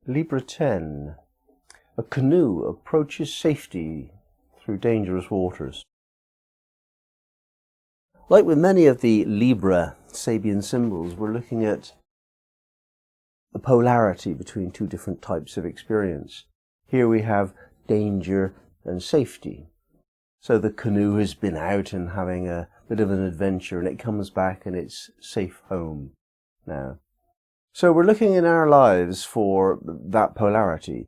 Libra 10. A canoe approaches safety through dangerous waters. Like with many of the Libra Sabian symbols, we're looking at the polarity between two different types of experience. Here we have danger and safety. So the canoe has been out and having a bit of an adventure, and it comes back and it's safe home now. So we're looking in our lives for that polarity,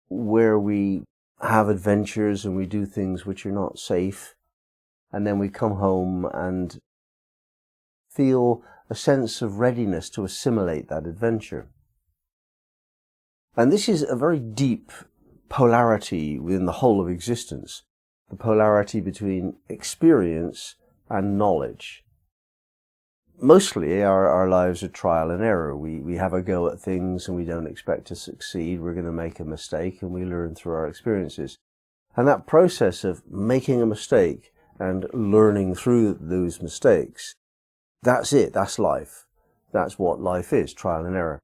where we have adventures and we do things which are not safe, and then we come home and feel a sense of readiness to assimilate that adventure. And this is a very deep polarity within the whole of existence, the polarity between experience and knowledge. Mostly our lives are trial and error. We have a go at things and we don't expect to succeed. We're going to make a mistake and we learn through our experiences. And that process of making a mistake and learning through those mistakes, that's it, that's life. That's what life is, trial and error.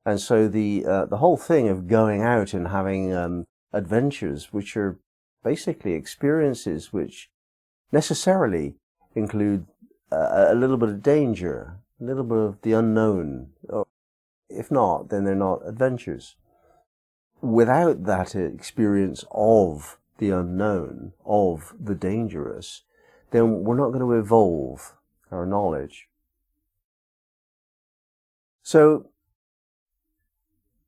And so the whole thing of going out and having adventures, which are basically experiences which necessarily include a little bit of danger, a little bit of the unknown. Or if not, then they're not adventures. Without that experience of the unknown, of the dangerous, then we're not going to evolve our knowledge. So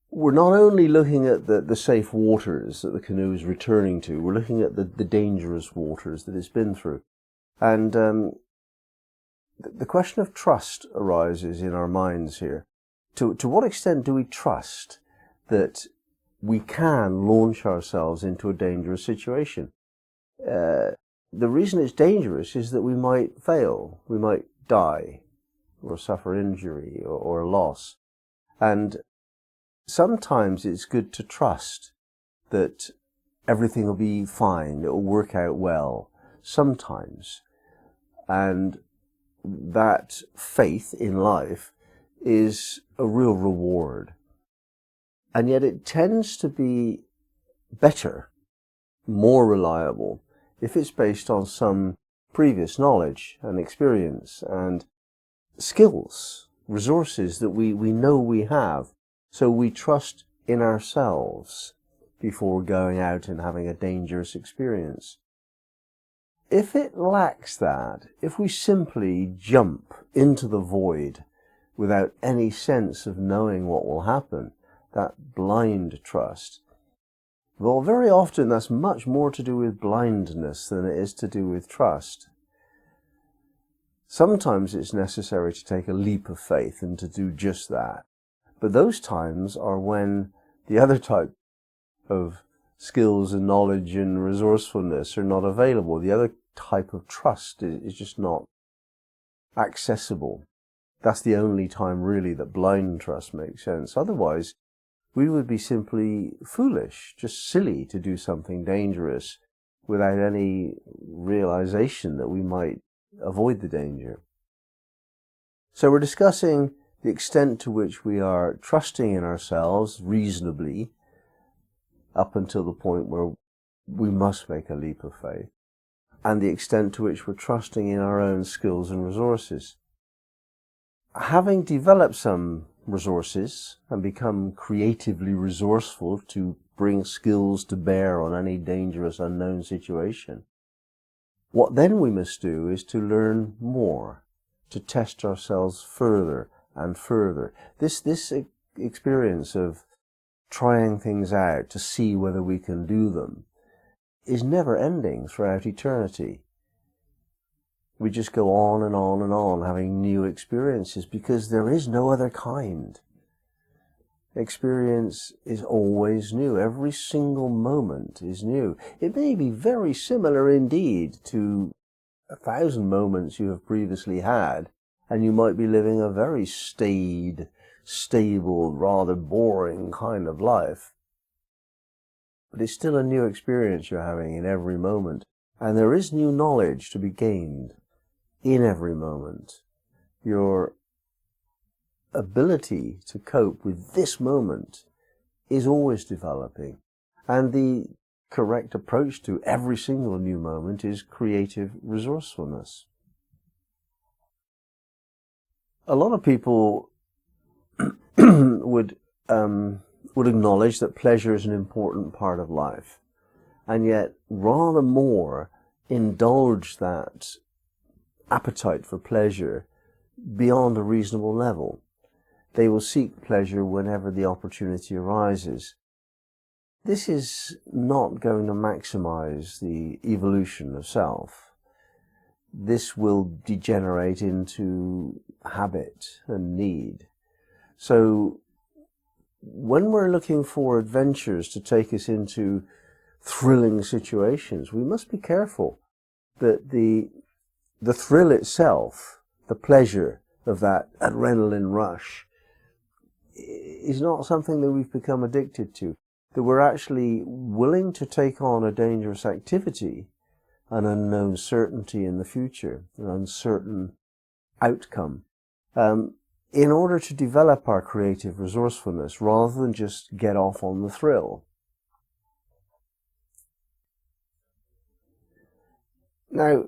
we're not only looking at the safe waters that the canoe is returning to, we're looking at the dangerous waters that it's been through. And the question of trust arises in our minds here. To what extent do we trust that we can launch ourselves into a dangerous situation? The reason it's dangerous is that we might fail, we might die, or suffer injury or loss. And sometimes it's good to trust that everything will be fine, it will work out well, sometimes. And that faith in life is a real reward. And yet it tends to be better, more reliable, if it's based on some previous knowledge and experience and skills, resources that we know we have. So we trust in ourselves before going out and having a dangerous experience. If it lacks that, if we simply jump into the void without any sense of knowing what will happen, that blind trust, well, very often that's much more to do with blindness than it is to do with trust. Sometimes it's necessary to take a leap of faith and to do just that. But those times are when the other type of skills and knowledge and resourcefulness are not available. The other type of trust is just not accessible. That's the only time really that blind trust makes sense. Otherwise, we would be simply foolish, just silly to do something dangerous without any realization that we might avoid the danger. So we're discussing the extent to which we are trusting in ourselves reasonably up until the point where we must make a leap of faith, and the extent to which we're trusting in our own skills and resources. Having developed some resources and become creatively resourceful to bring skills to bear on any dangerous unknown situation, what then we must do is to learn more, to test ourselves further and further. This experience of trying things out to see whether we can do them is never ending throughout eternity. We just go on and on and on having new experiences because there is no other kind. Experience is always new. Every single moment is new. It may be very similar indeed to 1,000 moments you have previously had, and you might be living a very staid, stable, rather boring kind of life. But it's still a new experience you're having in every moment, and there is new knowledge to be gained in every moment. Your ability to cope with this moment is always developing. And the correct approach to every single new moment is creative resourcefulness. A lot of people would acknowledge that pleasure is an important part of life, and yet rather more indulge that appetite for pleasure beyond a reasonable level. They will seek pleasure whenever the opportunity arises. This is not going to maximize the evolution of self. This will degenerate into habit and need. So when we're looking for adventures to take us into thrilling situations, we must be careful that the thrill itself, the pleasure of that adrenaline rush, is not something that we've become addicted to, that we're actually willing to take on a dangerous activity, an unknown certainty in the future, an uncertain outcome, in order to develop our creative resourcefulness rather than just get off on the thrill. Now,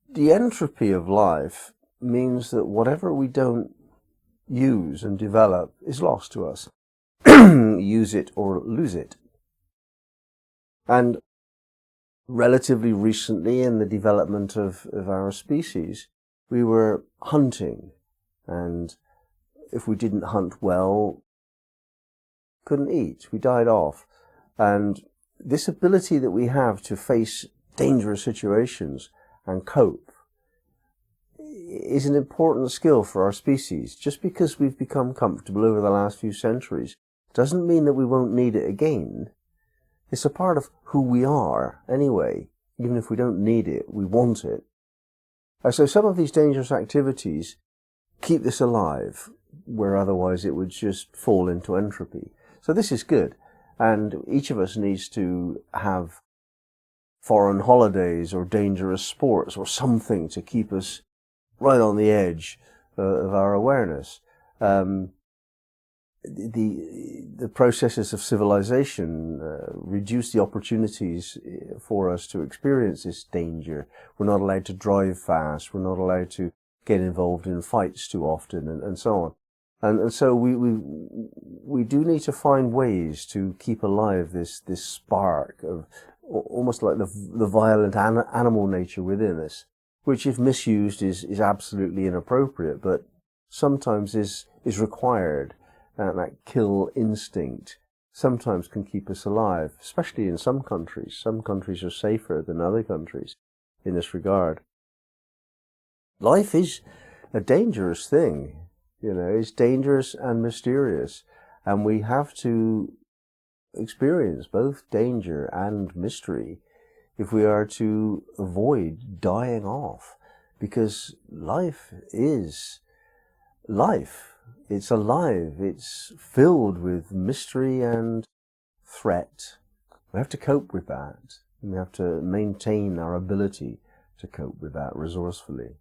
the entropy of life means that whatever we don't use and develop is lost to us. Use it or lose it. And relatively recently in the development of our species, we were hunting, and if we didn't hunt well, couldn't eat. We died off. And this ability that we have to face dangerous situations and cope is an important skill for our species. Just because we've become comfortable over the last few centuries doesn't mean that we won't need it again. It's a part of who we are anyway. Even if we don't need it, we want it. So some of these dangerous activities keep this alive, where otherwise it would just fall into entropy. So this is good. And each of us needs to have foreign holidays or dangerous sports or something to keep us right on the edge of our awareness. The processes of civilization reduce the opportunities for us to experience this danger. We're not allowed to drive fast. We're not allowed to get involved in fights too often, and so on. And so we do need to find ways to keep alive this spark of almost like the violent animal nature within us, which if misused is absolutely inappropriate, but sometimes is required. And that kill instinct sometimes can keep us alive, especially in some countries. Some countries are safer than other countries in this regard. Life is a dangerous thing, it's dangerous and mysterious, and we have to experience both danger and mystery if we are to avoid dying off, because life is life. It's alive, it's filled with mystery and threat. We have to cope with that, and we have to maintain our ability to cope with that resourcefully.